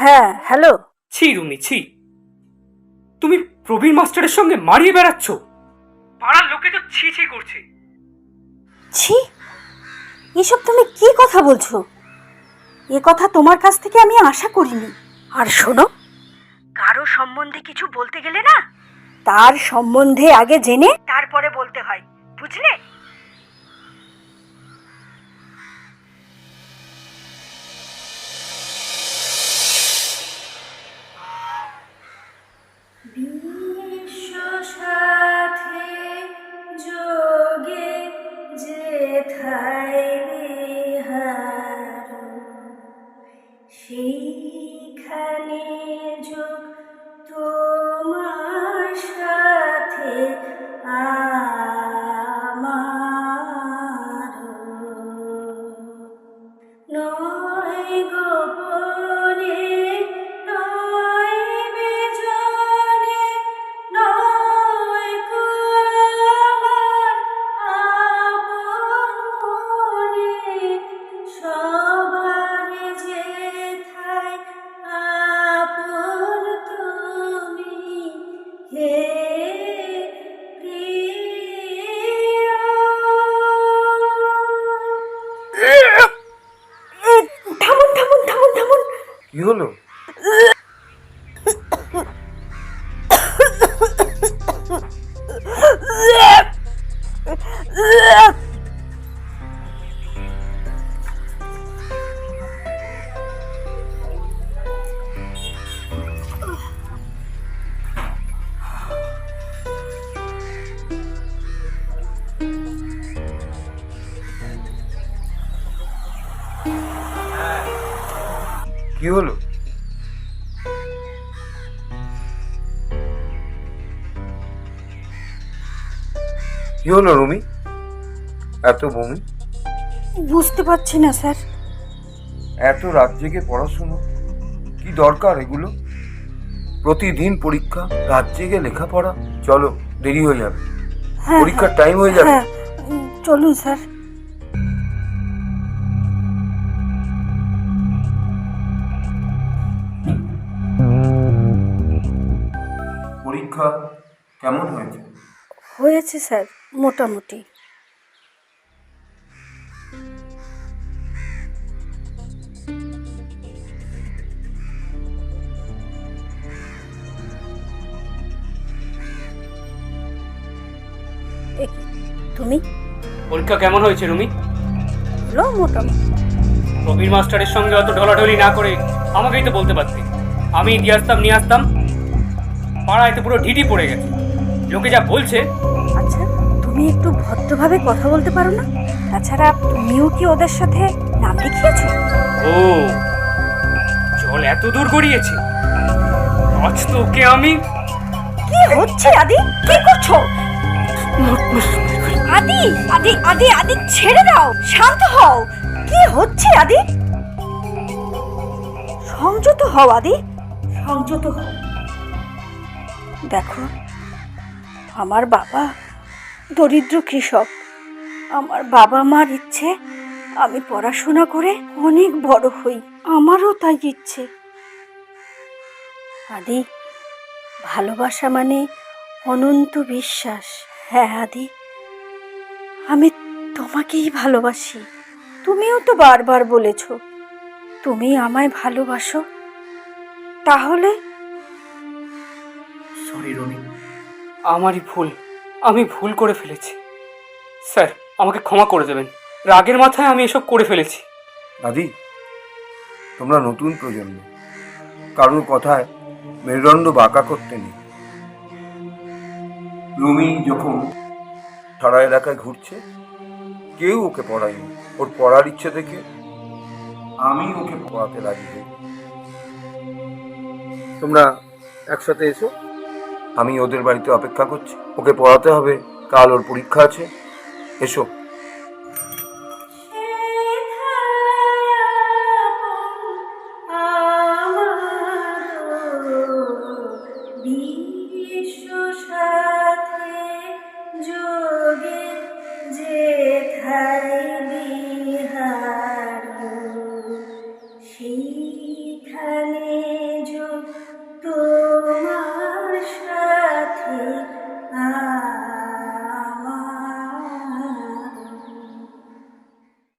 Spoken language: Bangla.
হ্যাঁ, হ্যালো। ছি রুমি ছি, তুমি প্রবীর মাস্টারের সঙ্গে মারিয়ে বেড়াচ্ছ। পাড়ার লোকে তো ছি ছি করছে। ছি, এসব তুমি কি কথা বলছো? এ কথা তোমার কাছ থেকে আমি আশা করিনি। আর শোনো, কারো সম্বন্ধে কিছু বলতে গেলে না, তার সম্বন্ধে আগে জেনে তারপরে বলতে হয়, বুঝলে? বিশ্ব সাথে যোগে যেথায় বিহার, সেইখানে যোগ তোমার সাথে আমার নয় গোপনে, নয় বেজনে, নয় কো আমার আপন মনে, সবার যেথায় আপন তুমি হে প্রিয়। থামুন থামুন থামুন থামুন। কি হলো? কি হলো? কি হলো রুমি, এত বমি? বুঝতে পারছি না স্যার। এত রাত জেগে পড়াশুনো কি দরকার এগুলো? প্রতিদিন পরীক্ষা, রাত জেগে লেখাপড়া। চলো, দেরি হয়ে যাবে। হ্যাঁ, পরীক্ষার টাইম হয়ে যাবে। হ্যাঁ, চলুন স্যার। পরীক্ষা কেমন হয়েছে? হয়েছে স্যার, মোটামুটি। এ কি, তুমি? পরীক্ষা কেমন হয়েছে রুমি? হলো মোটামুটি। প্রবীর মাস্টারের সঙ্গে অত ঢলাঢলি না করে আমাকেই তো বলতে পারতে। আমি দিয়ে আসতাম, নিয়ে আসতাম। পাড়ায় তো পুরো ঢিঢি পড়ে গেছে, লোকে যা বলছে। আচ্ছা, তুমি একটু ভদ্রভাবে কথা বলতে পারো না? তাছাড়া তুমিও কি ওদের সাথে নাম লিখিয়েছো? ও, জল এত দূর গড়িয়েছে। আজ তোকে আমি। কি হচ্ছে আদি? কি করছো? আদি আদি আদি আদি, ছেড়ে দাও, শান্ত হও। কি হচ্ছে আদি? সংযত হও আদি, সংযত হও। দেখো, আমার বাবা দরিদ্র কৃষক। আমার বাবা মার ইচ্ছে আমি পড়াশোনা করে অনেক বড় হই, আমারও তাই ইচ্ছে। আদি, ভালোবাসা মানে অনন্ত বিশ্বাস। হ্যাঁ আদি, আমি তোমাকেই ভালোবাসি। তুমিও তো বারবার বলেছ তুমি আমায় ভালোবাসো। তাহলে সরি রুমি, আমারই ভুল। আমি ভুল করে ফেলেছি। স্যার, আমাকে ক্ষমা করে দেবেন। রাগের মাথায় আমি এসব করে ফেলেছি। দাদি, তোমরা নতুন প্রজন্ম, কারোর কথায় মেরুদণ্ড বাঁকা করতে নেই। রুমি যখন সারা এলাকায় ঘুরছে, কেউ ওকে পড়ায়নি। ওর পড়ার ইচ্ছে দেখে আমি ওকে পড়াতে রাজি হই। তোমরা একসাথে এসো, আমি ওদের বাড়িতে অপেক্ষা করছি। ওকে পড়াতে হবে, কাল ওর পরীক্ষা আছে। এসো।